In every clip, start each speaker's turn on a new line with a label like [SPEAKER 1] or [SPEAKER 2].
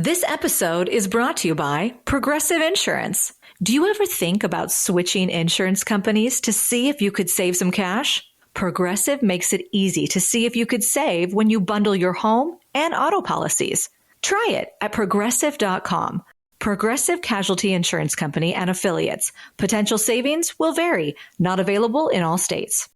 [SPEAKER 1] This episode is brought to you by Progressive Insurance. Do you ever think about switching insurance companies to see if you could save some cash? Progressive makes it easy to see if you could save when you bundle your home and auto policies. Try it at progressive.com. Progressive Casualty Insurance Company and Affiliates. Potential savings will vary. Not available in all states.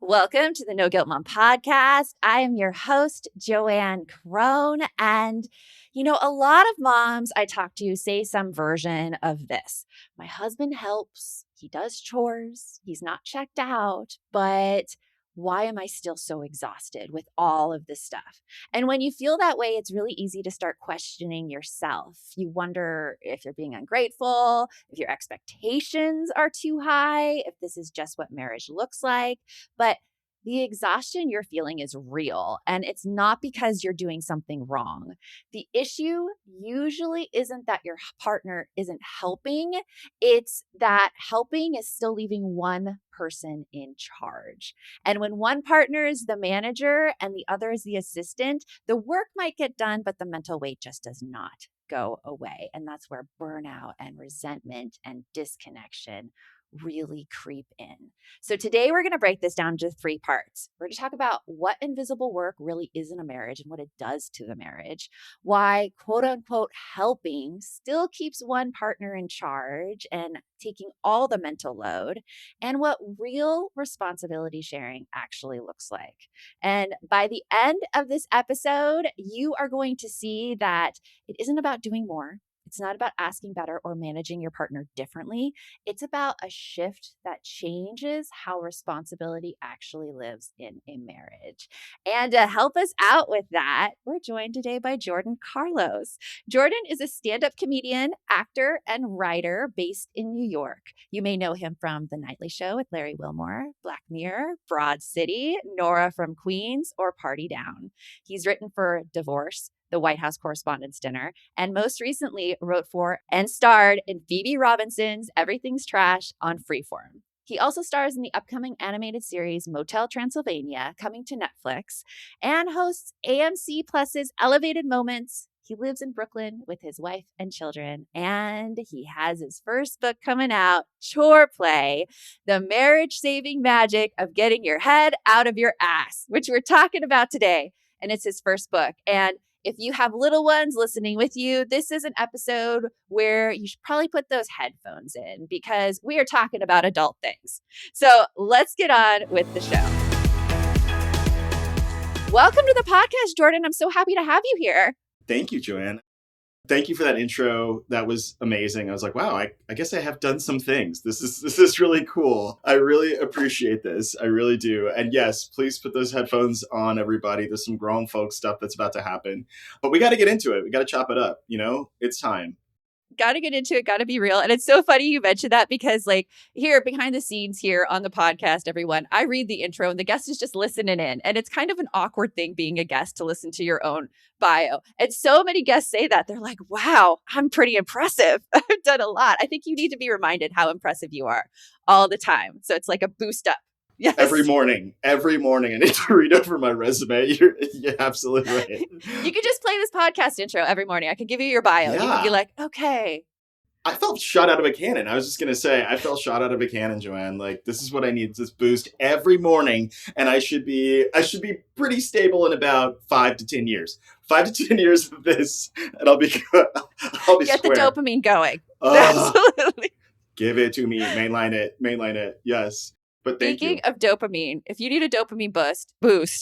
[SPEAKER 2] Welcome to the No Guilt Mom podcast. I am your host, JoAnn Crone. And, a lot of moms I talk to say some version of this. My husband helps. He does chores. He's not checked out. But why am I still so exhausted with all of this stuff? And when you feel that way, it's really easy to start questioning yourself. You wonder if you're being ungrateful, if your expectations are too high, if this is just what marriage looks like. But the exhaustion you're feeling is real, and it's not because you're doing something wrong. The issue usually isn't that your partner isn't helping. It's that helping is still leaving one person in charge. And when one partner is the manager and the other is the assistant, the work might get done, but the mental weight just does not go away. And that's where burnout and resentment and disconnection really creep in. So today we're going to break this down to 3 parts. We're going to talk about what invisible work really is in a marriage and what it does to the marriage, why quote unquote helping still keeps one partner in charge and taking all the mental load, and what real responsibility sharing actually looks like. And by the end of this episode, you are going to see that it isn't about doing more. It's not about asking better or managing your partner differently. It's about a shift that changes how responsibility actually lives in a marriage. And to help us out with that, we're joined today by Jordan Carlos. Jordan is a stand-up comedian, actor, and writer based in New York. You may know him from The Nightly Show with Larry Wilmore, Black Mirror, Broad City, Nora from Queens, or Party Down. He's written for Divorce, The White House Correspondents' Dinner, and most recently wrote for and starred in Phoebe Robinson's Everything's Trash on Freeform. He also stars in the upcoming animated series Motel Transylvania, coming to Netflix, and hosts AMC Plus's Elevated Moments. He lives in Brooklyn with his wife and children, and he has his first book coming out, Chore Play, The Marriage-Saving Magic of Getting Your Head Out of Your Ass, which we're talking about today. And it's his first book. And if you have little ones listening with you, this is an episode where you should probably put those headphones in because we are talking about adult things. So let's get on with the show. Welcome to the podcast, Jordan. I'm so happy to have you here.
[SPEAKER 3] Thank you, JoAnn. Thank you for that intro. That was amazing. I was like, wow, I guess I have done some things. This is really cool. I really appreciate this. I really do. And yes, please put those headphones on, everybody. There's some grown folk stuff that's about to happen. But we got to get into it. We got to chop it up. It's time.
[SPEAKER 2] Got to get into it, got to be real. And it's so funny you mentioned that because here behind the scenes here on the podcast, everyone, I read the intro and the guest is just listening in. And it's kind of an awkward thing being a guest to listen to your own bio. And so many guests say that. They're like, wow, I'm pretty impressive. I've done a lot. I think you need to be reminded how impressive you are all the time. So it's like a boost up. Yes.
[SPEAKER 3] Every morning, I need to read over my resume. You're absolutely right.
[SPEAKER 2] You could just play this podcast intro every morning. I could give you your bio.
[SPEAKER 3] Yeah.
[SPEAKER 2] You could be like, okay.
[SPEAKER 3] I felt shot out of a cannon. I was just going to say, I felt shot out of a cannon, JoAnn. Like, this is what I need, this boost every morning. And I should be pretty stable in about 5 to 10 years. 5 to 10 years of this, and I'll be good.
[SPEAKER 2] Get
[SPEAKER 3] square.
[SPEAKER 2] The dopamine going. Absolutely.
[SPEAKER 3] Give it to me. Mainline it. Yes. But
[SPEAKER 2] Speaking of dopamine, if you need a dopamine boost,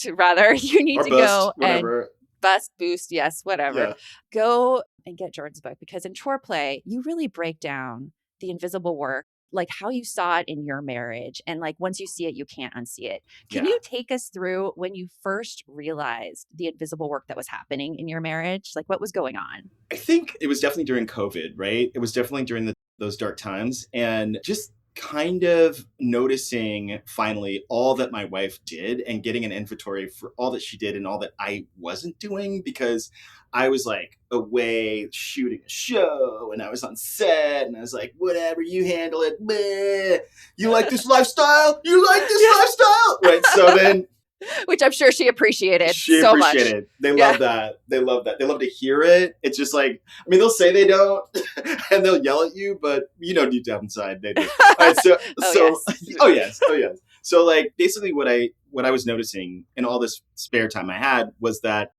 [SPEAKER 2] you need to go
[SPEAKER 3] whatever.
[SPEAKER 2] And boost, yes, whatever.
[SPEAKER 3] Yeah.
[SPEAKER 2] Go and get Jordan's book because in Chore Play, you really break down the invisible work, like how you saw it in your marriage. And once you see it, you can't unsee it. Can you take us through when you first realized the invisible work that was happening in your marriage? What was going on?
[SPEAKER 3] I think it was definitely during COVID, right? It was definitely during those dark times. And just kind of noticing finally all that my wife did and getting an inventory for all that she did and all that I wasn't doing, because I was away shooting a show and I was on set and I was like, whatever, you handle it. Bleh. You like this lifestyle? You like this lifestyle? Right. So then
[SPEAKER 2] Which I'm sure she appreciated
[SPEAKER 3] She
[SPEAKER 2] so much.
[SPEAKER 3] appreciated it. They love that. They love that. They love to hear it. It's just like, I mean, they'll say they don't and they'll yell at you, but deep down inside they do. All right,
[SPEAKER 2] Yes.
[SPEAKER 3] oh yes. So like basically what I was noticing in all this spare time I had was that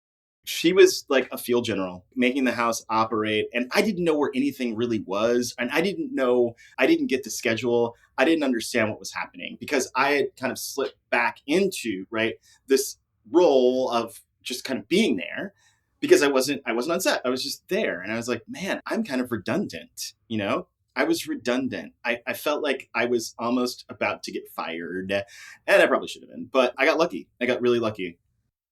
[SPEAKER 3] she was like a field general making the house operate. And I didn't know where anything really was. And I didn't get the schedule. I didn't understand what was happening because I had kind of slipped back into, right, this role of just kind of being there because I wasn't on set. I was just there. And I was like, man, I'm kind of redundant, I was redundant. I felt like I was almost about to get fired, and I probably should have been, but I got lucky. I got really lucky.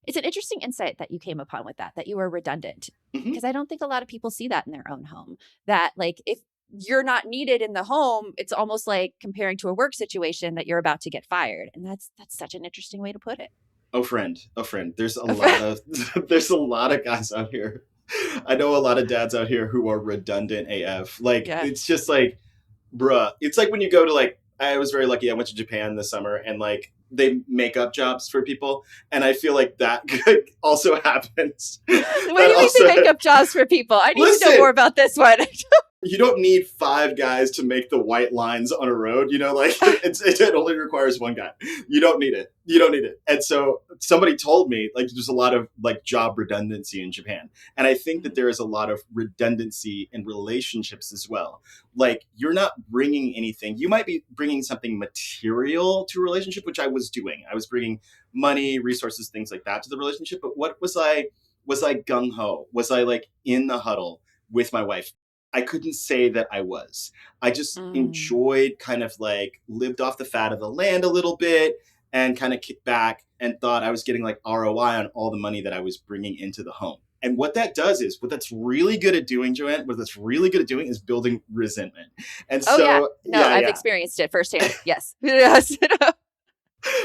[SPEAKER 2] It's an interesting insight that you came upon with that you were redundant, because I don't think a lot of people see that in their own home, that like if you're not needed in the home, it's almost like comparing to a work situation that you're about to get fired. And that's such an interesting way to put it.
[SPEAKER 3] Oh, friend. There's there's a lot of guys out here. I know a lot of dads out here who are redundant AF. Like, It's just like, bruh. It's like when you go to like, I was very lucky. I went to Japan this summer and like they make up jobs for people. And I feel like that also happens.
[SPEAKER 2] What do you mean they make up jobs for people? I need to know more about this one.
[SPEAKER 3] You don't need 5 guys to make the white lines on a road, like it only requires 1 guy. You don't need it. And so somebody told me like there's a lot of like job redundancy in Japan. And I think that there is a lot of redundancy in relationships as well. Like you're not bringing anything. You might be bringing something material to a relationship, which I was doing. I was bringing money, resources, things like that to the relationship. But what was I gung-ho? Was I like in the huddle with my wife? I couldn't say that I was. I just enjoyed kind of like lived off the fat of the land a little bit and kind of kicked back and thought I was getting like ROI on all the money that I was bringing into the home. And what that does is, what that's really good at doing, JoAnn, what that's really good at doing is building resentment. And
[SPEAKER 2] I've experienced it firsthand. Yes. Yes.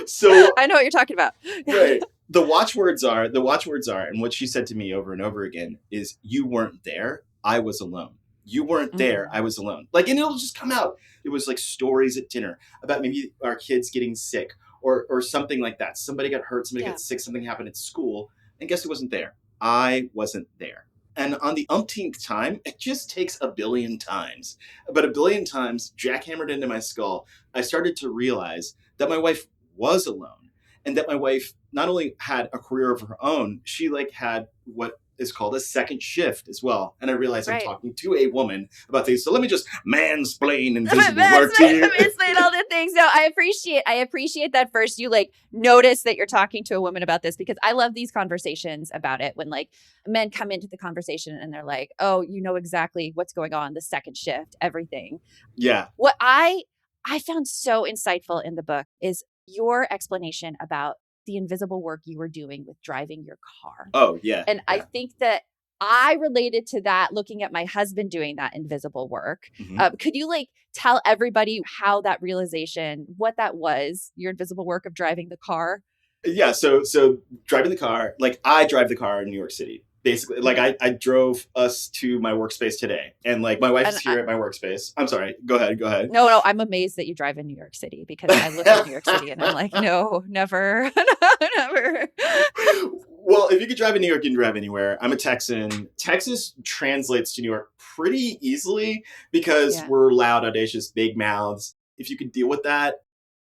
[SPEAKER 3] So
[SPEAKER 2] I know what you're talking about.
[SPEAKER 3] Right. The watchwords are, and what she said to me over and over again is, you weren't there. I was alone. You weren't there. I was alone. Like, and it'll just come out. It was like stories at dinner about maybe our kids getting sick or something like that. Somebody got hurt. Somebody got sick. Something happened at school. And guess who wasn't there? I wasn't there. And on the umpteenth time, it just takes a billion times. But a billion times jackhammered into my skull, I started to realize that my wife was alone. And that my wife not only had a career of her own, she like had what is called a second shift as well. And I realize I'm talking to a woman about things. So let me just mansplain invisible work to you.
[SPEAKER 2] Mansplain all the things. No, I appreciate that first you like notice that you're talking to a woman about this, because I love these conversations about it when like men come into the conversation and they're like, oh, you know exactly what's going on, the second shift, everything.
[SPEAKER 3] Yeah.
[SPEAKER 2] What I found so insightful in the book is your explanation about the invisible work you were doing with driving your car.
[SPEAKER 3] Oh, yeah.
[SPEAKER 2] And I think that I related to that looking at my husband doing that invisible work. Could you like tell everybody how that realization, what that was, your invisible work of driving the car?
[SPEAKER 3] Yeah. So driving the car, like I drive the car in New York City. Basically, like I drove us to my workspace today, and like my wife's here at my workspace. I'm sorry. Go ahead.
[SPEAKER 2] No, I'm amazed that you drive in New York City, because I live in New York City and I'm like, no, never, never.
[SPEAKER 3] Well, if you could drive in New York, you can drive anywhere. I'm a Texan. Texas translates to New York pretty easily because we're loud, audacious, big mouths. If you can deal with that,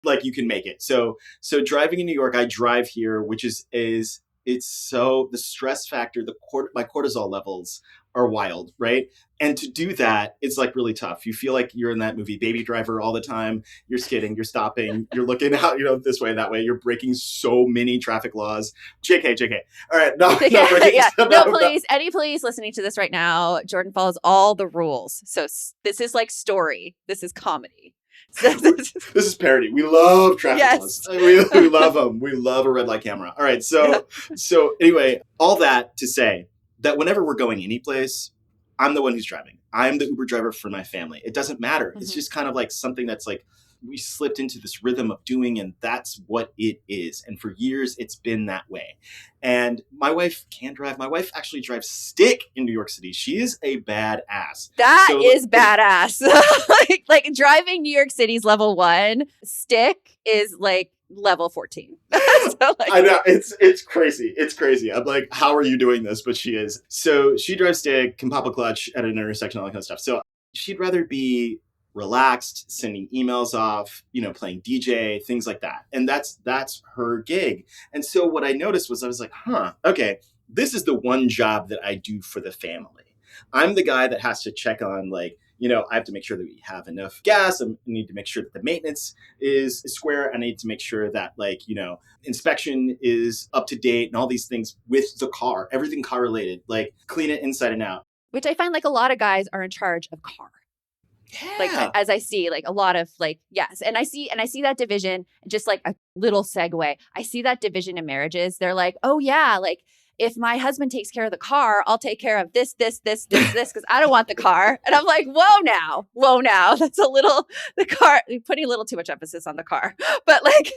[SPEAKER 3] like you can make it. So driving in New York, I drive here, which is it's so the stress factor, my cortisol levels are wild, right? And to do that, it's like really tough. You feel like you're in that movie Baby Driver all the time. You're skidding, you're stopping, you're looking out, this way, that way. You're breaking so many traffic laws. JK. All right. No,
[SPEAKER 2] please. Any police listening to this right now, Jordan follows all the rules. So this is like story. This is comedy.
[SPEAKER 3] This is parody. We love traffic laws. We love them. We love a red light camera. All right. So anyway, all that to say that whenever we're going any place, I'm the one who's driving. I'm the Uber driver for my family. It doesn't matter. It's just kind of like something that's like we slipped into this rhythm of doing, and that's what it is. And for years, it's been that way. And my wife can drive. My wife actually drives stick in New York City. She is a badass.
[SPEAKER 2] That is badass. like driving New York City's level 1, stick is like level 14. So like,
[SPEAKER 3] I know, it's crazy. It's crazy. I'm like, how are you doing this? But she is. So she drives stick, can pop a clutch at an intersection, all that kind of stuff. So she'd rather be relaxed, sending emails off, playing DJ, things like that. And that's her gig. And so what I noticed was I was like, okay, this is the one job that I do for the family. I'm the guy that has to check on, like, I have to make sure that we have enough gas. I need to make sure that the maintenance is square. I need to make sure that, like, inspection is up to date and all these things with the car, everything car related, like clean it inside and out.
[SPEAKER 2] Which I find like a lot of guys are in charge of car.
[SPEAKER 3] Yeah.
[SPEAKER 2] Like, as I see, like a lot of like, yes. And I see that division, just like a little segue. I see that division in marriages. They're like, oh yeah, like if my husband takes care of the car, I'll take care of this, because I don't want the car. And I'm like, whoa now. That's the car, you're putting a little too much emphasis on the car. But like,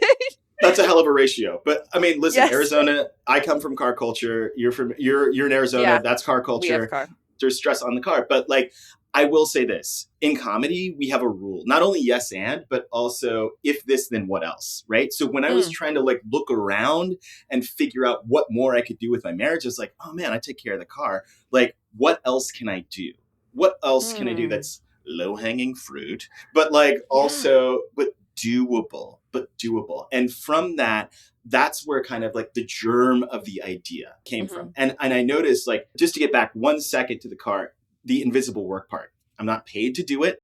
[SPEAKER 3] that's a hell of a ratio. But I mean, listen,
[SPEAKER 2] yes.
[SPEAKER 3] Arizona, I come from car culture. You're in Arizona. Yeah. That's car culture.
[SPEAKER 2] We have car.
[SPEAKER 3] There's stress on the car. But like, I will say this, in comedy, we have a rule, not only yes and, but also if this, then what else, right? So when I was trying to like look around and figure out what more I could do with my marriage, it's like, oh man, I take care of the car. Like, what else can I do? What else can I do that's low hanging fruit, but like also, but doable. And from that, that's where kind of like the germ of the idea came from. And I noticed, like, just to get back 1 second to the car, the invisible work part. I'm not paid to do it.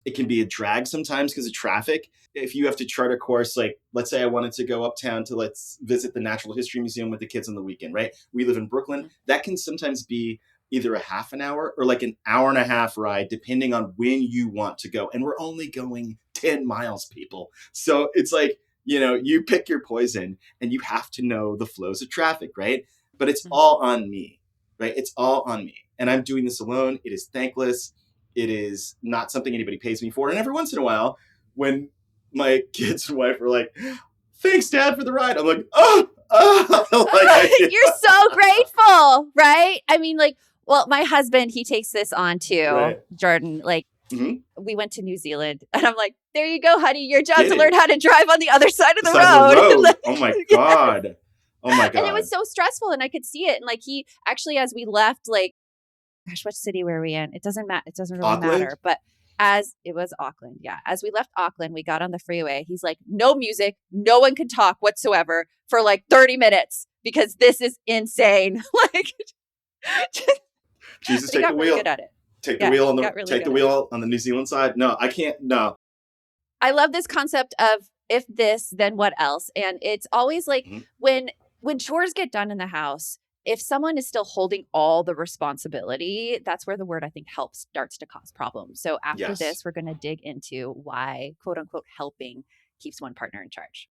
[SPEAKER 3] It can be a drag sometimes because of traffic. If you have to chart a course, like let's say I wanted to go uptown to let's visit the Natural History Museum with the kids on the weekend, right? We live in Brooklyn. That can sometimes be either a half an hour or like an hour and a half ride, depending on when you want to go. And we're only going 10 miles, people. So it's like, you pick your poison and you have to know the flows of traffic, right? But it's all on me, right? It's all on me. And I'm doing this alone. It is thankless. It is not something anybody pays me for. And every once in a while, when my kids and wife are like, thanks, Dad, for the ride, I'm like, like,
[SPEAKER 2] you're so grateful, right? I mean, like, well, my husband, he takes this on too, right. Jordan, like, we went to New Zealand and I'm like, there you go, honey. Your job to learn how to drive on the other side of the road.
[SPEAKER 3] Like, oh my God. Oh my God.
[SPEAKER 2] And it was so stressful and I could see it. And like, he actually, as we left, like, gosh, what city were we in? It doesn't matter. It doesn't really matter. But as it was Auckland. Yeah. As we left Auckland, we got on the freeway. He's like, no music. No one can talk whatsoever for like 30 minutes because this is insane. Like,
[SPEAKER 3] Jesus, take the wheel.
[SPEAKER 2] Good at it.
[SPEAKER 3] Take the wheel on the wheel on the New Zealand side. No, I can't. No.
[SPEAKER 2] I love this concept of if this, then what else? And it's always like when chores get done in the house, if someone is still holding all the responsibility, that's where the word, I think, help starts to cause problems. So after this, we're going to dig into why, quote unquote, helping keeps one partner in charge.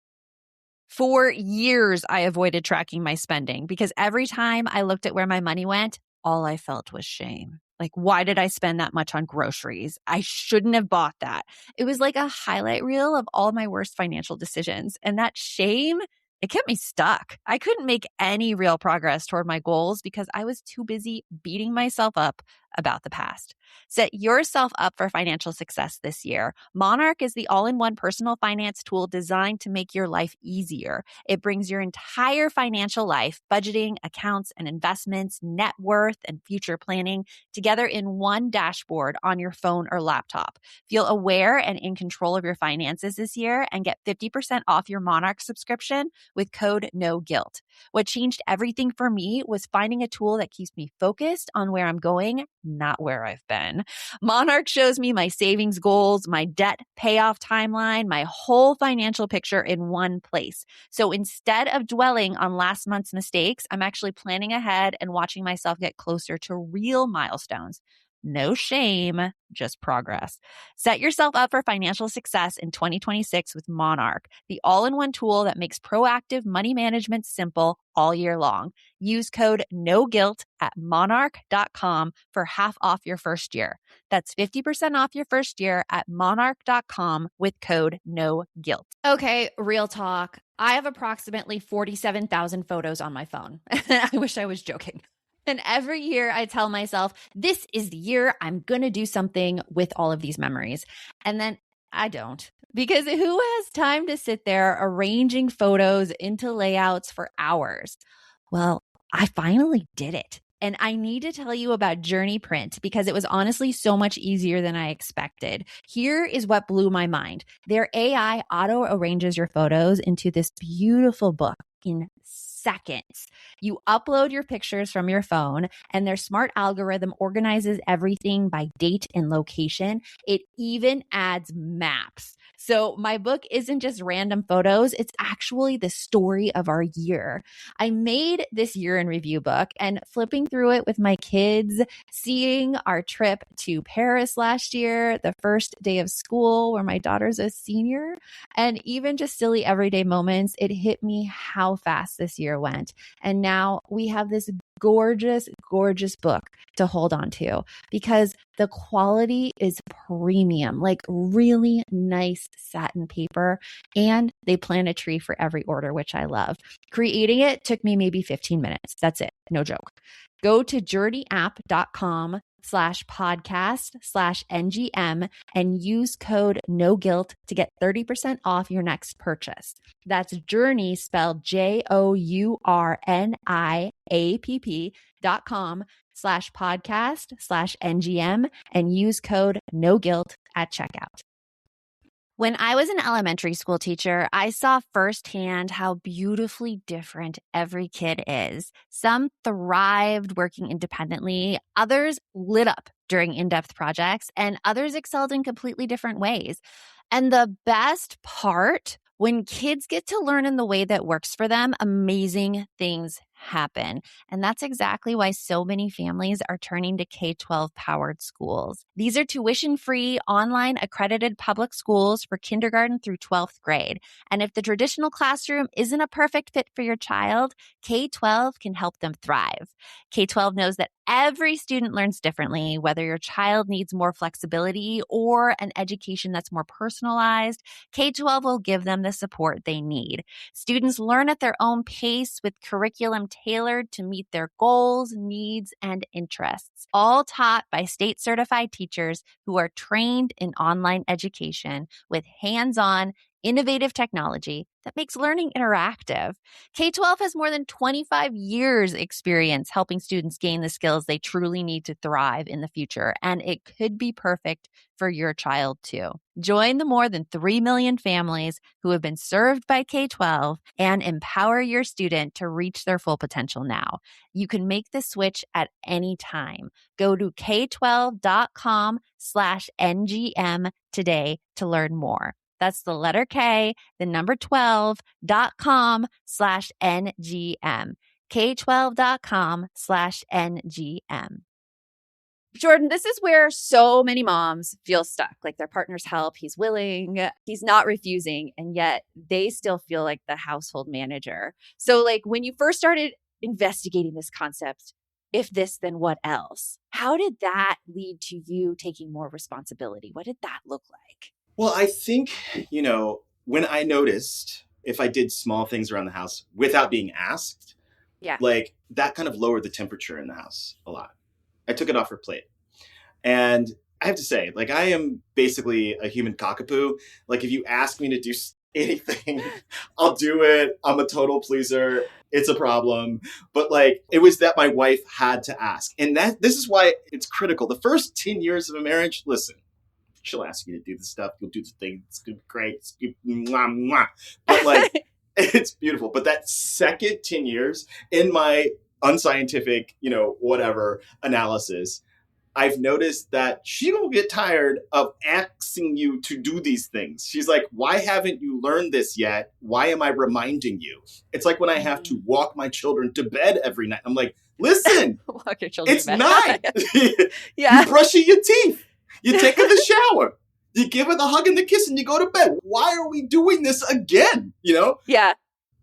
[SPEAKER 4] For years, I avoided tracking my spending because every time I looked at where my money went, all I felt was shame. Like, why did I spend that much on groceries? I shouldn't have bought that. It was like a highlight reel of all my worst financial decisions. And that shame, it kept me stuck. I couldn't make any real progress toward my goals because I was too busy beating myself up about the past. Set yourself up for financial success this year. Monarch is the all-in-one personal finance tool designed to make your life easier. It brings your entire financial life, budgeting, accounts, and investments, net worth, and future planning together in one dashboard on your phone or laptop. Feel aware and in control of your finances this year and get 50% off your Monarch subscription with code NOGUILT. What changed everything for me was finding a tool that keeps me focused on where I'm going, not where I've been. Monarch shows me my savings goals, my debt payoff timeline, my whole financial picture in one place. So instead of dwelling on last month's mistakes, I'm actually planning ahead and watching myself get closer to real milestones. No shame, just progress. Set yourself up for financial success in 2026 with Monarch, the all-in-one tool that makes proactive money management simple all year long. Use code NOGUILT at monarch.com for half off your first year. That's 50% off your first year at monarch.com with code NOGUILT. Okay, real talk. I have approximately 47,000 photos on my phone. I wish I was joking. And every year I tell myself, this is the year I'm going to do something with all of these memories. And then I don't. Because who has time to sit there arranging photos into layouts for hours? Well, I finally did it. And I need to tell you about Journey Print because it was honestly so much easier than I expected. Here is what blew my mind. Their AI auto arranges your photos into this beautiful book in seconds. You upload your pictures from your phone and their smart algorithm organizes everything by date and location. It even adds maps. So my book isn't just random photos. It's actually the story of our year. I made this year in review book and flipping through it with my kids, seeing our trip to Paris last year, the first day of school where my daughter's a senior, and even just silly everyday moments, it hit me how fast this year went. And now we have this gorgeous, gorgeous book to hold on to because the quality is premium, like really nice satin paper. And they plant a tree for every order, which I love. Creating it took me maybe 15 minutes. That's it. No joke. Go to journeyapp.com/podcast/NGM and use code NOGUILT to get 30% off your next purchase. That's Journey spelled JoURNIAPP.com/podcast/NGM and use code NOGUILT at checkout. When I was an elementary school teacher, I saw firsthand how beautifully different every kid is. Some thrived working independently, others lit up during in-depth projects, and others excelled in completely different ways. And the best part, when kids get to learn in the way that works for them, amazing things happen. And that's exactly why so many families are turning to K-12 powered schools. These are tuition-free, online accredited public schools for kindergarten through 12th grade. And if the traditional classroom isn't a perfect fit for your child, K-12 can help them thrive. K-12 knows that every student learns differently, whether your child needs more flexibility or an education that's more personalized. K-12 will give them the support they need. Students learn at their own pace with curriculum tailored to meet their goals, needs, and interests, all taught by state-certified teachers who are trained in online education with hands-on, innovative technology that makes learning interactive. K-12 has more than 25 years experience helping students gain the skills they truly need to thrive in the future, and it could be perfect for your child too. Join the more than 3 million families who have been served by K-12 and empower your student to reach their full potential now. You can make the switch at any time. Go to k12.com/NGM today to learn more. That's the letter K, the number 12.com/NGM. K12.com/NGM.
[SPEAKER 2] Jordan, this is where so many moms feel stuck. Like their partner's help, he's willing, he's not refusing, and yet they still feel like the household manager. So like when you first started investigating this concept, if this, then what else? How did that lead to you taking more responsibility? What did that look like?
[SPEAKER 3] Well, I think, when I noticed if I did small things around the house without being asked, like that kind of lowered the temperature in the house a lot. I took it off her plate. And I have to say, like, I am basically a human cockapoo. Like, if you ask me to do anything, I'll do it. I'm a total pleaser. It's a problem. But like, it was that my wife had to ask. And this is why it's critical. The first 10 years of a marriage, listen, she'll ask you to do the stuff. You'll do the thing. It's good, great. It's good, mwah, mwah. But like, it's beautiful. But that second 10 years in my unscientific, whatever analysis, I've noticed that she will get tired of asking you to do these things. She's like, why haven't you learned this yet? Why am I reminding you? It's like when I have to walk my children to bed every night. I'm like, Listen,
[SPEAKER 2] Walk your children
[SPEAKER 3] it's
[SPEAKER 2] back.
[SPEAKER 3] 9.
[SPEAKER 2] Yeah.
[SPEAKER 3] You're brushing your teeth. You take her the shower. You give her the hug and the kiss and you go to bed. Why are we doing this again?
[SPEAKER 2] Yeah.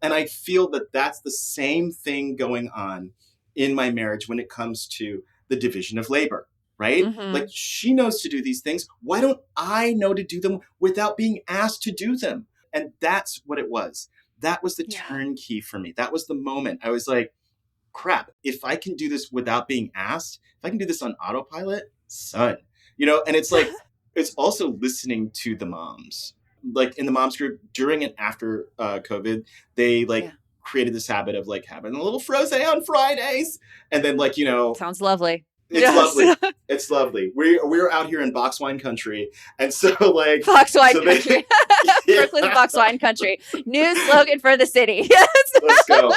[SPEAKER 3] And I feel that that's the same thing going on in my marriage when it comes to the division of labor, right?
[SPEAKER 2] Mm-hmm.
[SPEAKER 3] Like she knows to do these things. Why don't I know to do them without being asked to do them? And that's what it was. That was the turnkey for me. That was the moment. I was like, crap, if I can do this without being asked, if I can do this on autopilot, son, and it's like, it's also listening to the moms. Like in the moms group during and after COVID, they created this habit of like having a little frosé on Fridays. And then
[SPEAKER 2] sounds lovely.
[SPEAKER 3] It's lovely. It's lovely. We're out here in box wine country. And so
[SPEAKER 2] box wine country. Brooklyn's box wine country. New slogan for the city. Yes.
[SPEAKER 3] Let's go.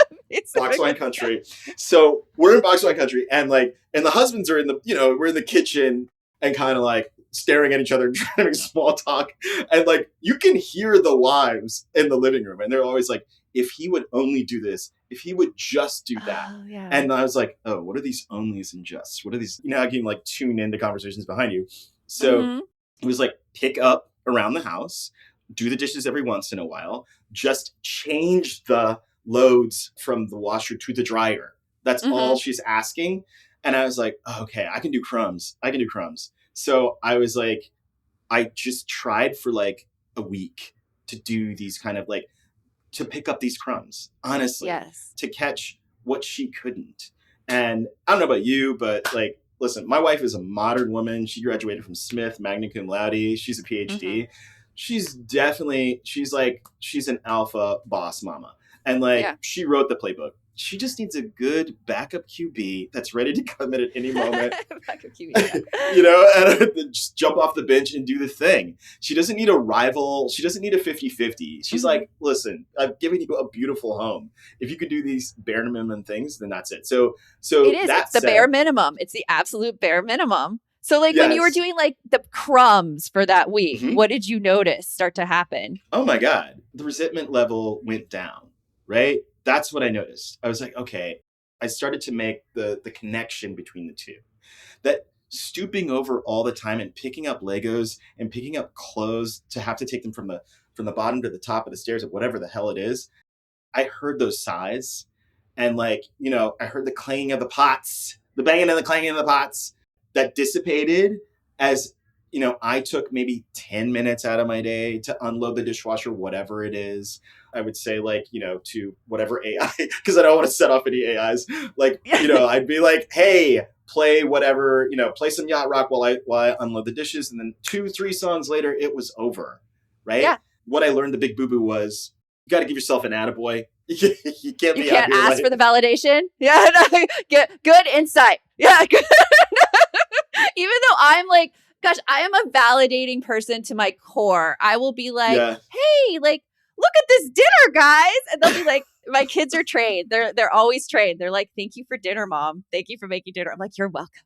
[SPEAKER 3] Box wine country. So we're in box wine country and the husbands are in the, we're in the kitchen and kind of staring at each other and trying to make small talk. And you can hear the wives in the living room and they're always like, if he would only do this, if he would just do that.
[SPEAKER 2] Oh, yeah.
[SPEAKER 3] And I was like, oh, what are these onlys and justs? What are these? I can tune into conversations behind you. So it was pick up around the house, do the dishes every once in a while, just change the loads from the washer to the dryer. That's all she's asking. And I was like, oh, okay, I can do crumbs. So I was like, I just tried for a week to do these kind of to pick up these crumbs, honestly, to catch what she couldn't. And I don't know about you, but listen, my wife is a modern woman. She graduated from Smith, magna cum laude. She's a PhD. She's an alpha boss mama. And she wrote the playbook. She just needs a good backup QB that's ready to come in at any moment.
[SPEAKER 2] Backup QB,
[SPEAKER 3] and just jump off the bench and do the thing. She doesn't need a rival. She doesn't need a 50-50. She's like, listen, I've given you a beautiful home. If you could do these bare minimum things, then that's it. So
[SPEAKER 2] it is. It's the bare minimum. It's the absolute bare minimum. So when you were doing the crumbs for that week, what did you notice start to happen?
[SPEAKER 3] Oh my God. The resentment level went down, right? That's what I noticed. I was like, okay, I started to make the connection between the two. That stooping over all the time and picking up Legos and picking up clothes to have to take them from the bottom to the top of the stairs or whatever the hell it is. I heard those sighs and I heard the clanging of the pots, the banging and the clanging of the pots that dissipated as I took maybe 10 minutes out of my day to unload the dishwasher, whatever it is. I would say to whatever AI, because I don't want to set off any AIs. I'd be like, hey, play whatever, play some yacht rock while I unload the dishes. And then 2-3 songs later, it was over. Right. Yeah. What I learned the big boo-boo was you got to give yourself an attaboy. You can't
[SPEAKER 2] ask for the validation. Yeah. No, get good insight. Yeah. Even though I'm gosh, I am a validating person to my core. I will be like, hey, look at this dinner, guys. And they'll be like, my kids are trained. They're always trained. They're like, thank you for dinner, Mom. Thank you for making dinner. I'm like, you're welcome.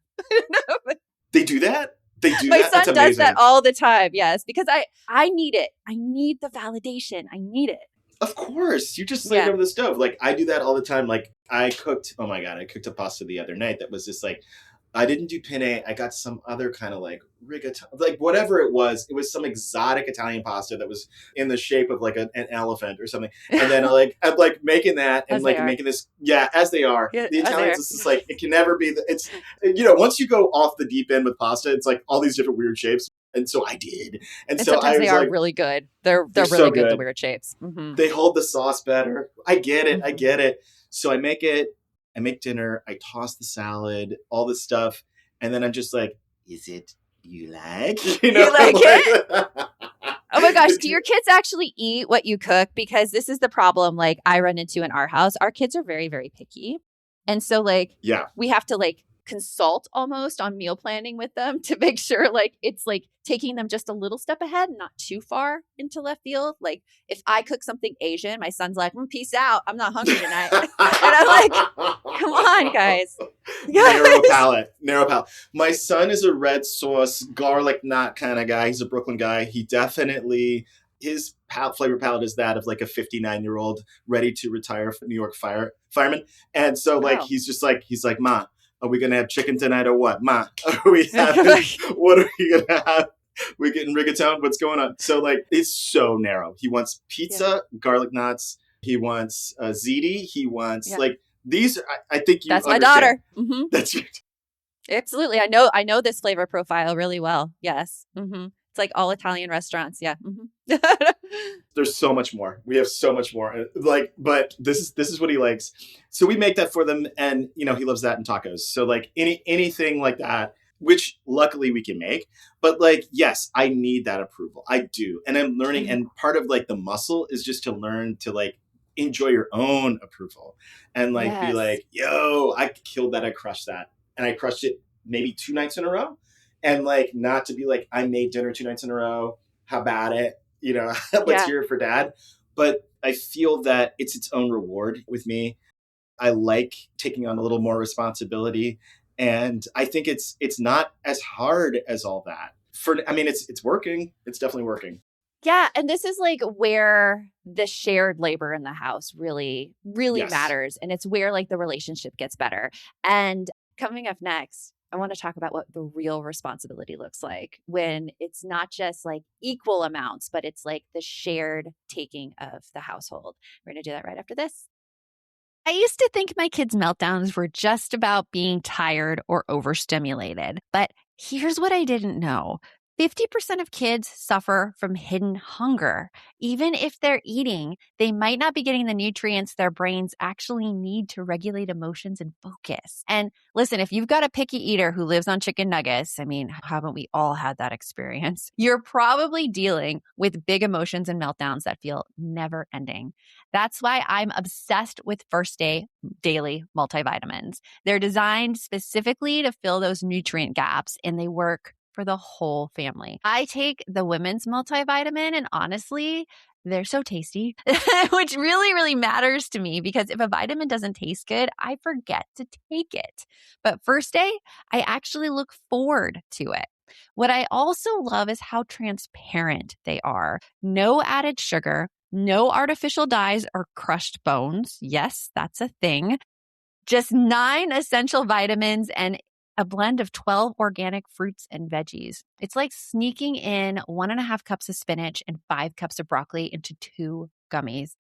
[SPEAKER 3] They do that?
[SPEAKER 2] My son does that all the time. Yes, because I need it. I need the validation. I need it.
[SPEAKER 3] Of course. You just slid it over the stove. I do that all the time. I cooked a pasta the other night that was just I didn't do penne. I got some other kind of rigatoni, whatever it was. It was some exotic Italian pasta that was in the shape of an elephant or something. And then I'm making that and making this. Yeah, as they are. Yeah, the Italians, it's just it can never be. It's once you go off the deep end with pasta, it's all these different weird shapes. And so I did. And so
[SPEAKER 2] sometimes they are really good. They're really so good, the weird shapes. Mm-hmm.
[SPEAKER 3] They hold the sauce better. I get it. I get it. So I make it. I make dinner, I toss the salad, all this stuff. And then I'm just like, is it you like?
[SPEAKER 2] You like it? Oh my gosh. Do your kids actually eat what you cook? Because this is the problem I run into in our house. Our kids are very, very picky. And so we have to consult almost on meal planning with them to make sure it's taking them just a little step ahead, not too far into left field. If I cook something Asian, my son's like, peace out. I'm not hungry tonight. And I'm like, come on, guys.
[SPEAKER 3] Narrow palate. My son is a red sauce, garlic knot kind of guy. He's a Brooklyn guy. He definitely his flavor palette is that of like a 59-year-old ready to retire New York fireman. And so like,
[SPEAKER 2] Wow.
[SPEAKER 3] he's like, Ma, are we going to have chicken tonight or what? Ma, are we having, what are we going to have? We're getting rigatone. What's going on? So like, it's so narrow. He wants pizza, garlic knots. He wants ziti. He wants like, these, I think you
[SPEAKER 2] That's
[SPEAKER 3] understand.
[SPEAKER 2] my daughter. Mm-hmm.
[SPEAKER 3] That's
[SPEAKER 2] Absolutely. I know this flavor profile really well. Yes. Mm-hmm. It's like all Italian restaurants. Yeah. Mm-hmm.
[SPEAKER 3] There's so much more. We have so much more. Like, but this is what he likes. So we make that for them, and he loves that in tacos. So like anything like that, which luckily we can make. But like, yes, I need that approval. I do, and I'm learning. And part of like the muscle is just to learn to like enjoy your own approval, and like be like, yo, I killed that. I crushed that, and I crushed it maybe 2 nights in a row, and like not to be like I made dinner 2 nights in a row. How about it? Let's hear it for dad. But I feel that it's its own reward with me. I like taking on a little more responsibility. And I think it's not as hard as all that. It's working. It's definitely working.
[SPEAKER 2] Yeah. And this is like where the shared labor in the house really, really matters. And it's where like the relationship gets better. And coming up next, I want to talk about what the real responsibility looks like when it's not just like equal amounts, but it's like the shared taking of the household. We're going to do that right after this.
[SPEAKER 4] I used to think my kids' meltdowns were just about being tired or overstimulated. But here's what I didn't know. 50% of kids suffer from hidden hunger. Even if they're eating, they might not be getting the nutrients their brains actually need to regulate emotions and focus. And listen, if you've got a picky eater who lives on chicken nuggets, haven't we all had that experience? You're probably dealing with big emotions and meltdowns that feel never ending. That's why I'm obsessed with First Day Daily multivitamins. They're designed specifically to fill those nutrient gaps, and they work for the whole family. I take the women's multivitamin, and honestly, they're so tasty, which really, really matters to me because if a vitamin doesn't taste good, I forget to take it. But First Day, I actually look forward to it. What I also love is how transparent they are. No added sugar, no artificial dyes or crushed bones. Yes, that's a thing. Just 9 essential vitamins and a blend of 12 organic fruits and veggies. It's like sneaking in 1.5 cups of spinach and 5 cups of broccoli into 2 gummies.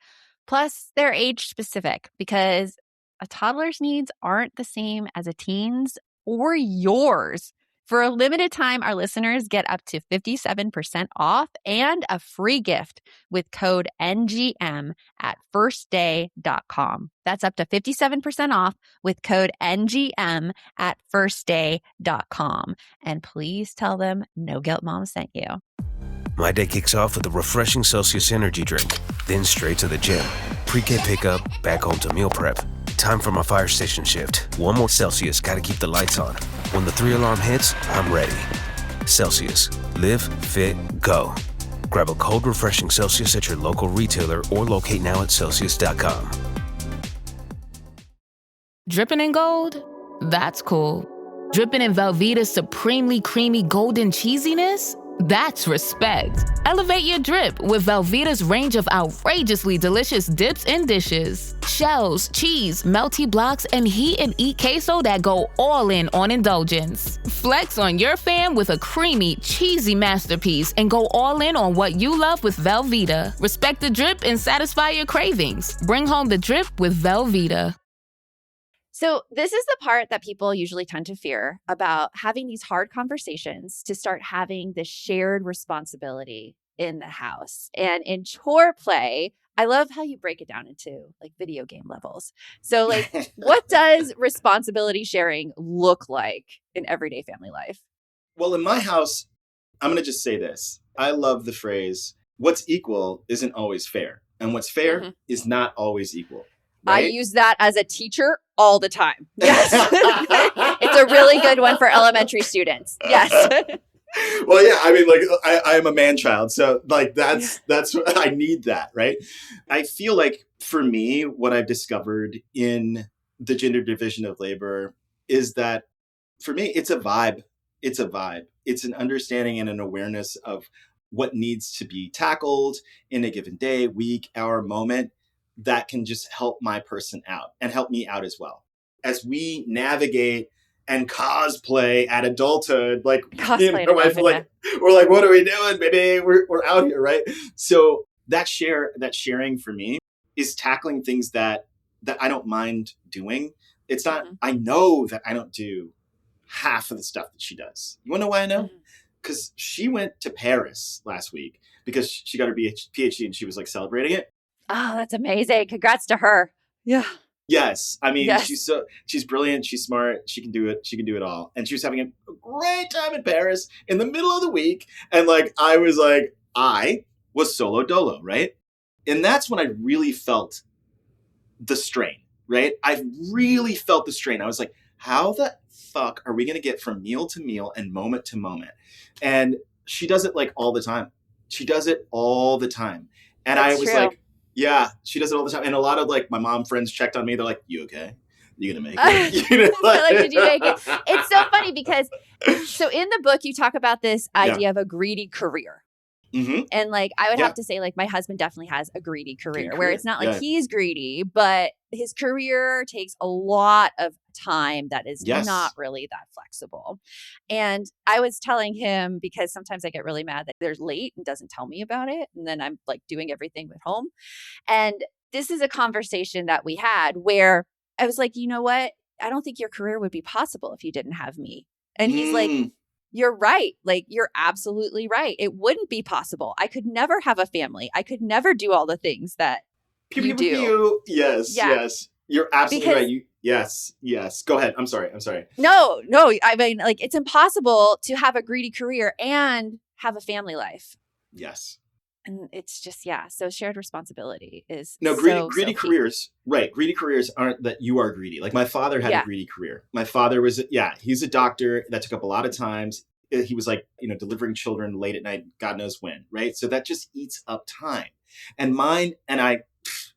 [SPEAKER 4] Plus, they're age specific because a toddler's needs aren't the same as a teen's or yours. For a limited time, our listeners get up to 57% off and a free gift with code NGM at firstday.com. That's up to 57% off with code NGM at firstday.com. And please tell them No Guilt Mom sent you.
[SPEAKER 5] My day kicks off with a refreshing Celsius energy drink, then straight to the gym. Pre-K pickup, back home to meal prep. Time for my fire station shift. One more Celsius, gotta keep the lights on. When the 3-alarm hits, I'm ready. Celsius. Live, fit, go. Grab a cold, refreshing Celsius at your local retailer or locate now at Celsius.com.
[SPEAKER 6] Dripping in gold? That's cool. Dripping in Velveeta's supremely creamy golden cheesiness? That's respect. Elevate your drip with Velveeta's range of outrageously delicious dips and dishes. Shells, cheese, melty blocks, and heat and eat queso that go all in on indulgence. Flex on your fam with a creamy, cheesy masterpiece and go all in on what you love with Velveeta. Respect the drip and satisfy your cravings. Bring home the drip with Velveeta.
[SPEAKER 2] So this is the part that people usually tend to fear about having these hard conversations to start having the shared responsibility in the house. And in chore play, I love how you break it down into like video game levels. So like, what does responsibility sharing look like in everyday family life?
[SPEAKER 3] Well, in my house, I'm going to just say this. I love the phrase, what's equal isn't always fair. And what's fair is not always equal. Right?
[SPEAKER 2] I use that as a teacher all the time. Yes. It's a really good one for elementary students. Yes.
[SPEAKER 3] Well, yeah, I am a man child. So like, that's I need that. Right. I feel like for me, what I've discovered in the gender division of labor is that for me, it's a vibe. It's a vibe. It's an understanding and an awareness of what needs to be tackled in a given day, week, hour, moment that can just help my person out and help me out as well. As we navigate and cosplay at adulthood, like me and my wife we're like, what are we doing, baby? We're out here, right? So that sharing for me is tackling things that I don't mind doing. It's not, I know that I don't do half of the stuff that she does. You want to know why I know? Because she went to Paris last week because she got her PhD and she was like celebrating it.
[SPEAKER 2] Oh, that's amazing. Congrats to her. Yeah.
[SPEAKER 3] Yes. I mean, she's brilliant. She's smart. She can do it. She can do it all. And she was having a great time in Paris in the middle of the week. And like, I was solo dolo, right? And that's when I really felt the strain, right? I really felt the strain. I was like, how the fuck are we going to get from meal to meal and moment to moment? And she does it like all the time. She does it all the time. And that's I was true. Like, yeah, she does it all the time. And a lot of like my mom friends checked on me. They're like, you okay? You gonna make it?
[SPEAKER 2] Did you make it? It's so funny because so in the book, you talk about this idea of a greedy career. And like, I would have to say like my husband definitely has a greedy career where it's not like he's greedy, but his career takes a lot of time that is not really that flexible. And I was telling him because sometimes I get really mad that they're late and doesn't tell me about it. And then I'm like doing everything at home. And this is a conversation that we had where I was like, you know what? I don't think your career would be possible if you didn't have me. And he's like, you're right. Like, you're absolutely right. It wouldn't be possible. I could never have a family. I could never do all the things that you do.
[SPEAKER 3] Yes. You're absolutely right. Yes. Go ahead. I'm sorry.
[SPEAKER 2] No. I mean, like, it's impossible to have a greedy career and have a family life.
[SPEAKER 3] Yes.
[SPEAKER 2] And it's just, so shared responsibility is
[SPEAKER 3] greedy careers, right? Greedy careers aren't that you are greedy. Like my father had a greedy career. My father was, he's a doctor that took up a lot of times. He was like, delivering children late at night, God knows when, right? So that just eats up time. And mine, and I,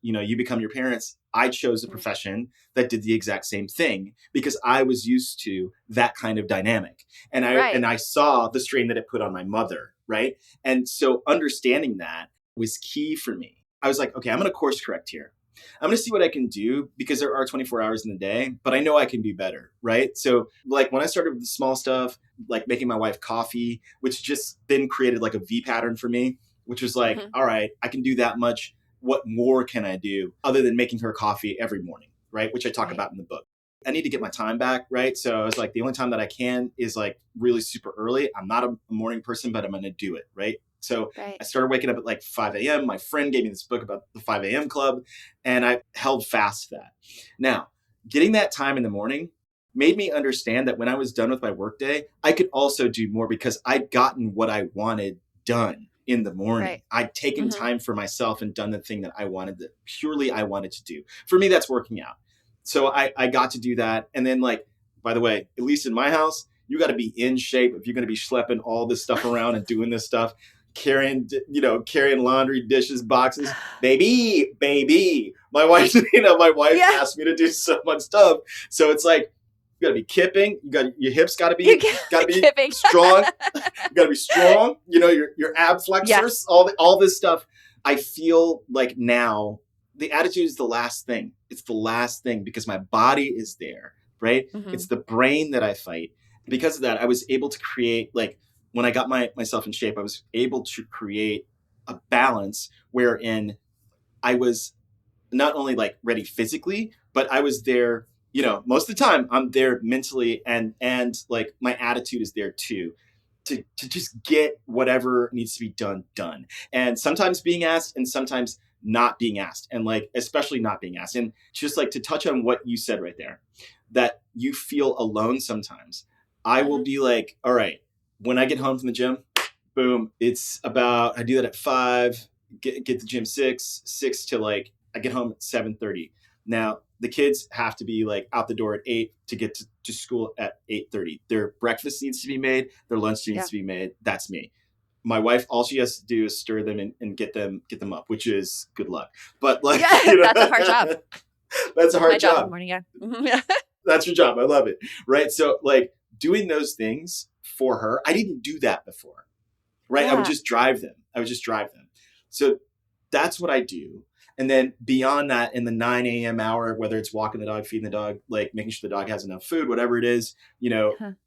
[SPEAKER 3] you become your parents. I chose a profession that did the exact same thing because I was used to that kind of dynamic. And I saw the strain that it put on my mother. Right. And so understanding that was key for me. I was like, okay, I'm going to course correct here. I'm going to see what I can do because there are 24 hours in the day, but I know I can do better. Right. So like when I started with the small stuff, like making my wife coffee, which just then created like a V pattern for me, which was like, all right, I can do that much. What more can I do other than making her coffee every morning? Right. Which I talk about in the book. I need to get my time back, right? So I was like, the only time that I can is like really super early. I'm not a morning person, but I'm going to do it, right? So I started waking up at like 5 a.m. My friend gave me this book about the 5 a.m. club, and I held fast to that. Now, getting that time in the morning made me understand that when I was done with my workday, I could also do more because I'd gotten what I wanted done in the morning. Right. I'd taken time for myself and done the thing that I wanted to do. For me, that's working out. So I got to do that. And then like, by the way, at least in my house, you got to be in shape if you're going to be schlepping all this stuff around and doing this stuff, carrying laundry, dishes, boxes, baby. My wife asked me to do so much stuff. So it's like, you got to be kipping. Your hips got to be strong. You got to be strong. Your ab flexors, all this stuff. I feel like now the attitude is the last thing. It's the last thing because my body is there, right? It's the brain that I fight. Because of that, I was able to create, like, when I got myself in shape, I was able to create a balance wherein I was not only like ready physically, but I was there, most of the time I'm there mentally and like my attitude is there too. To just get whatever needs to be done. And sometimes being asked and sometimes not being asked, and like especially not being asked. And just like to touch on what you said right there, that you feel alone sometimes. I will be like, all right, when I get home from the gym, boom, it's about, I do that at 5, get the gym 6 to like, I get home at 7:30. Now the kids have to be like out the door at 8 to get to school at 8:30. Their breakfast needs to be made. Their lunch needs to be made. That's me. My wife, all she has to do is stir them and get them up, which is good luck. But like,
[SPEAKER 2] that's a hard job.
[SPEAKER 3] That's a hard job.
[SPEAKER 2] In the morning,
[SPEAKER 3] That's your job. I love it. Right. So like doing those things for her, I didn't do that before. right?
[SPEAKER 2] Yeah.
[SPEAKER 3] I would just drive them. So that's what I do. And then beyond that, in the 9 a.m. hour, whether it's walking the dog, feeding the dog, like making sure the dog has enough food, whatever it is,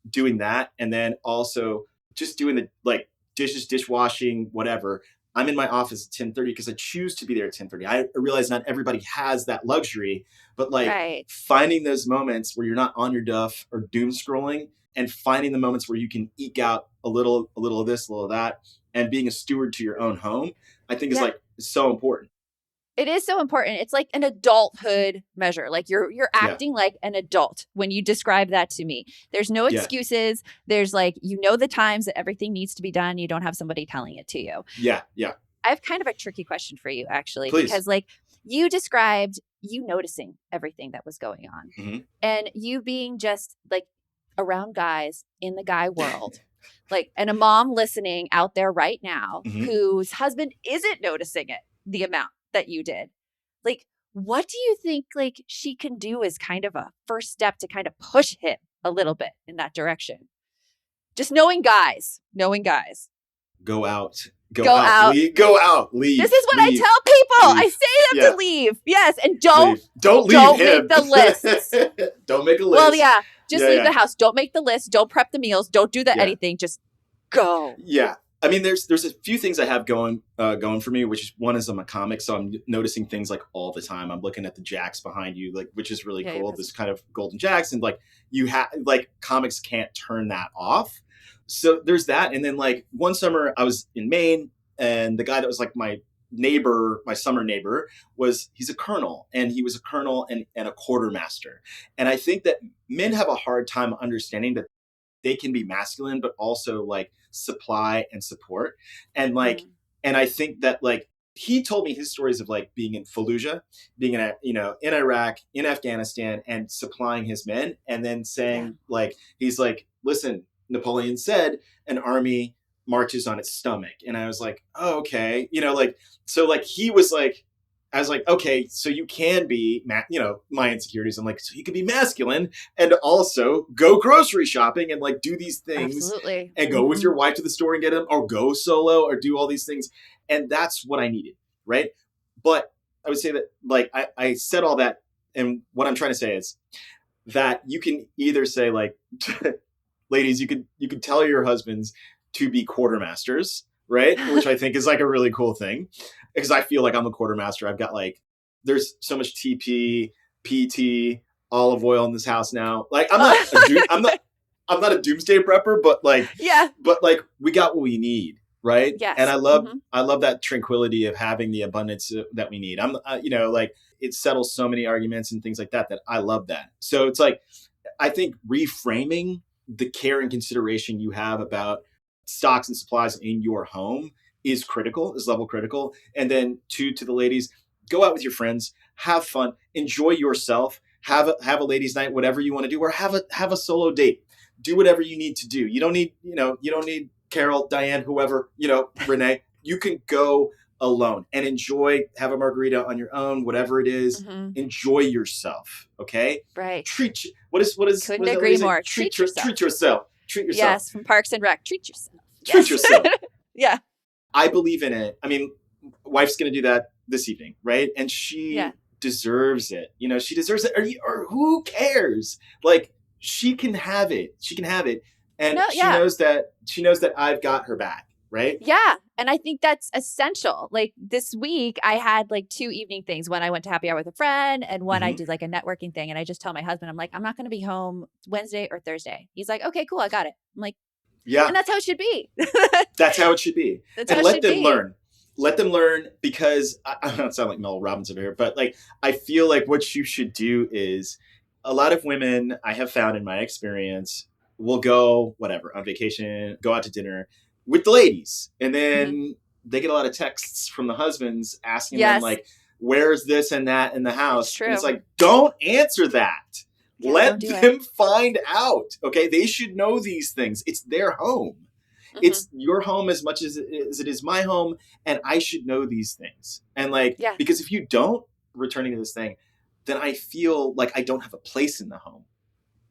[SPEAKER 3] doing that. And then also just doing the like dishes, dishwashing, whatever. I'm in my office at 10:30 because I choose to be there at 10:30. I realize not everybody has that luxury, but like
[SPEAKER 2] Right.
[SPEAKER 3] finding those moments where you're not on your duff or doom scrolling, and finding the moments where you can eke out a little of this, a little of that, and being a steward to your own home, I think is like so important.
[SPEAKER 2] It is so important. It's like an adulthood measure. Like you're acting like an adult when you describe that to me. There's no excuses. There's like, the times that everything needs to be done. You don't have somebody telling it to you.
[SPEAKER 3] Yeah. Yeah.
[SPEAKER 2] I have kind of a tricky question for you, actually,
[SPEAKER 3] Please.
[SPEAKER 2] because like you described you noticing everything that was going on and you being just like around guys in the guy world. Like, and a mom listening out there right now whose husband isn't noticing it, the amount that you did. Like, what do you think like she can do as kind of a first step to kind of push him a little bit in that direction? Just knowing guys.
[SPEAKER 3] Go out.
[SPEAKER 2] Go out.
[SPEAKER 3] Leave.
[SPEAKER 2] This is what I tell people. I say them to leave. Yes. And don't
[SPEAKER 3] leave him.
[SPEAKER 2] Make the lists.
[SPEAKER 3] Don't make a list.
[SPEAKER 2] Well, yeah. Just leave the house. Don't make the list. Don't prep the meals. Don't do anything. Just go.
[SPEAKER 3] Yeah. I mean, there's a few things I have going for me, which is one is I'm a comic. So I'm noticing things like all the time. I'm looking at the jacks behind you, like, which is really cool. This kind of golden jacks. And like you have like comics can't turn that off. So there's that. And then like one summer I was in Maine and the guy that was like my neighbor, my summer neighbor, he's a colonel, and he was a colonel and a quartermaster. And I think that men have a hard time understanding that they can be masculine, but also like supply and support. And like, and I think that like, he told me his stories of like being in Fallujah, being in Iraq, in Afghanistan, and supplying his men. And then saying like, he's like, listen, Napoleon said an army marches on its stomach. And I was like, oh, okay. So like, he was like, I was like, okay, so you can be, my insecurities. I'm like, so you can be masculine and also go grocery shopping and like do these things.
[SPEAKER 2] Absolutely.
[SPEAKER 3] And go with your wife to the store and get them, or go solo or do all these things. And that's what I needed. Right. But I would say that like, I said all that. And what I'm trying to say is that you can either say like, ladies, you could tell your husbands to be quartermasters, right? Which I think is like a really cool thing, because I feel like I'm a quartermaster. I've got like, there's so much TP, PT, olive oil in this house now. Like I'm not a doomsday prepper, but like, we got what we need. Right.
[SPEAKER 2] Yes.
[SPEAKER 3] And I love that tranquility of having the abundance that we need. Like it settles so many arguments and things like that I love that. So it's like, I think reframing the care and consideration you have about stocks and supplies in your home is level critical. And then to the ladies, go out with your friends, have fun, enjoy yourself, have a ladies' night, whatever you want to do, or have a solo date. Do whatever you need to do. You don't need Carol, Diane, whoever, Renee. You can go alone and have a margarita on your own, whatever it is. Enjoy yourself. Okay.
[SPEAKER 2] Right. Couldn't agree more.
[SPEAKER 3] Treat yourself.
[SPEAKER 2] Yes. From Parks and Rec. Treat yourself.
[SPEAKER 3] Treat yourself.
[SPEAKER 2] Yeah.
[SPEAKER 3] I believe in it. I mean, wife's going to do that this evening. Right. And she deserves it. She deserves it. Or who cares? Like she can have it. And she knows that I've got her back. Right.
[SPEAKER 2] Yeah. And I think that's essential. Like this week I had like 2 evening things. One, I went to happy hour with a friend, and one I did like a networking thing. And I just tell my husband, I'm like, I'm not going to be home Wednesday or Thursday. He's like, okay, cool. I got it. I'm like, yeah. And that's how it should be.
[SPEAKER 3] That's how it should be. Let them learn, because I don't sound like Mel Robbins over here, but like, I feel like what you should do is, a lot of women I have found in my experience will go on vacation, go out to dinner with the ladies. And then they get a lot of texts from the husbands asking them like, where's this and that in the house? It's true. And it's like, don't answer that. Yeah, let them find out. Okay. They should know these things. It's their home. It's your home as much as it is my home. And I should know these things. And like, because if you don't, returning to this thing, then I feel like I don't have a place in the home.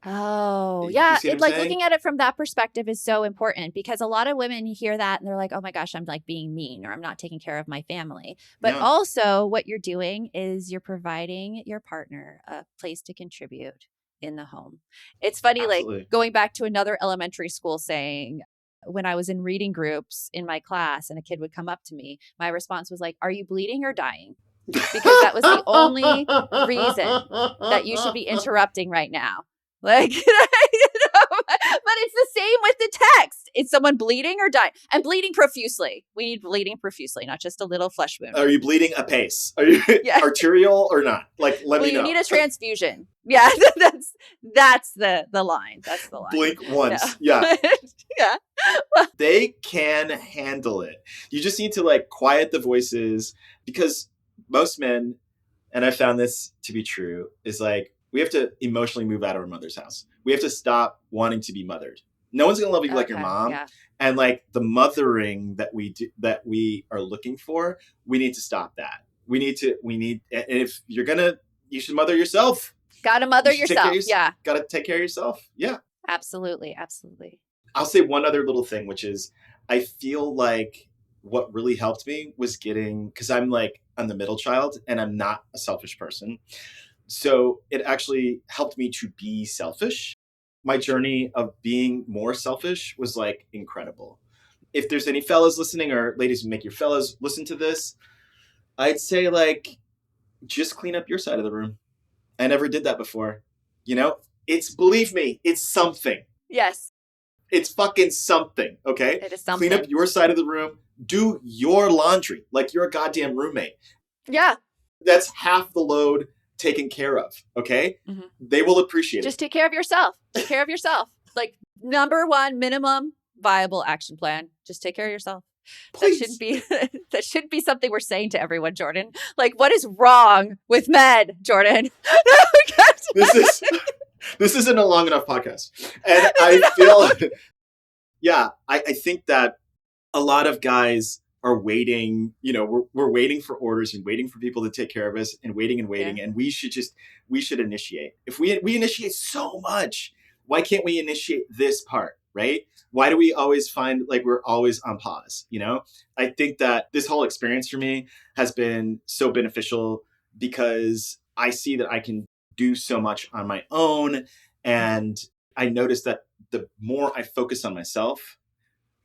[SPEAKER 2] Oh,
[SPEAKER 3] You
[SPEAKER 2] yeah.
[SPEAKER 3] see what I'm
[SPEAKER 2] Like
[SPEAKER 3] saying?
[SPEAKER 2] looking at it from that perspective is so important because a lot of women hear that and they're like, oh my gosh, I'm like being mean or I'm not taking care of my family. But
[SPEAKER 3] Yeah.
[SPEAKER 2] also, what you're doing is you're providing your partner a place to contribute in the home. It's funny, like
[SPEAKER 3] Absolutely.
[SPEAKER 2] going back to another elementary school saying, when I was in reading groups in my class and a kid would come up to me, my response was like, are you bleeding or dying? Because that was the only reason that you should be interrupting right now. Like, but it's the same with the text. Is someone bleeding or dying? And bleeding profusely. We need bleeding profusely, not just a little flesh wound.
[SPEAKER 3] Are you bleeding apace? Are you arterial or not? Like, let me know.
[SPEAKER 2] You need a transfusion. Yeah, that's the line. That's the line.
[SPEAKER 3] Blink once. Yeah.
[SPEAKER 2] Yeah.
[SPEAKER 3] They can handle it. You just need to like quiet the voices because most men, and I found this to be true, is like, we have to emotionally move out of our mother's house. We have to stop wanting to be mothered. No one's going to love you like your mom.
[SPEAKER 2] Yeah.
[SPEAKER 3] And like the mothering that we are looking for, we need to stop that. And if you're you should mother yourself.
[SPEAKER 2] Got to mother yourself. Yeah.
[SPEAKER 3] Got to take care of yourself. Yeah.
[SPEAKER 2] Absolutely. Absolutely.
[SPEAKER 3] I'll say one other little thing, which is I feel like what really helped me was because I'm the middle child and I'm not a selfish person. So it actually helped me to be selfish. My journey of being more selfish was like incredible. If there's any fellas listening or ladies who make your fellas listen to this, I'd say like, just clean up your side of the room. I never did that before. You know, believe me, it's something.
[SPEAKER 2] Yes.
[SPEAKER 3] It's fucking something. Okay.
[SPEAKER 2] It is something.
[SPEAKER 3] Clean up your side of the room. Do your laundry like you're a goddamn roommate.
[SPEAKER 2] Yeah.
[SPEAKER 3] That's half the load taken care of. Okay.
[SPEAKER 2] Mm-hmm.
[SPEAKER 3] They will appreciate it.
[SPEAKER 2] Just take care of yourself. Take care of yourself. Like number one minimum viable action plan. Just take care of yourself.
[SPEAKER 3] Please.
[SPEAKER 2] That shouldn't be something we're saying to everyone, Jordan. Like, what is wrong with men, Jordan?
[SPEAKER 3] This isn't a long enough podcast. And I feel, I think that a lot of guys are waiting, we're waiting for orders and waiting for people to take care of us and waiting. Yeah. And we should initiate. If we initiate so much, why can't we initiate this part, right? Why do we always find like we're always on pause? I think that this whole experience for me has been so beneficial because I see that I can do so much on my own. And I noticed that the more I focus on myself,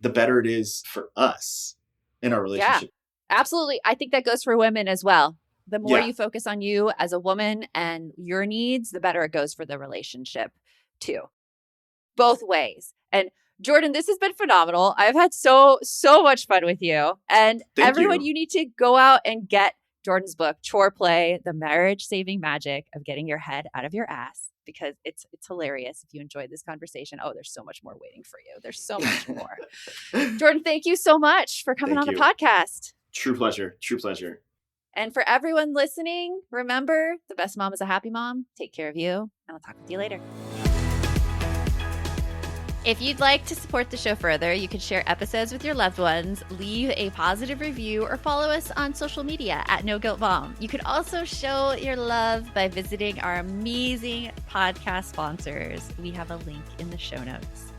[SPEAKER 3] the better it is for us in our relationship.
[SPEAKER 2] Yeah, absolutely. I think that goes for women as well. The more you focus on you as a woman and your needs, the better it goes for the relationship too. Both ways. And Jordan, this has been phenomenal. I've had so much fun with you. And everyone, you need to go out and get Jordan's book, Chore Play, The Marriage Saving Magic of Getting Your Head Out of Your Ass, because it's hilarious. If you enjoyed this conversation, there's so much more waiting for you. There's so much more. Jordan, thank you so much for coming on the podcast.
[SPEAKER 3] True pleasure. True pleasure.
[SPEAKER 2] And for everyone listening, remember, the best mom is a happy mom. Take care of you, and I'll talk with you later. If you'd like to support the show further, you can share episodes with your loved ones, leave a positive review, or follow us on social media at No Guilt Mom. You can also show your love by visiting our amazing podcast sponsors. We have a link in the show notes.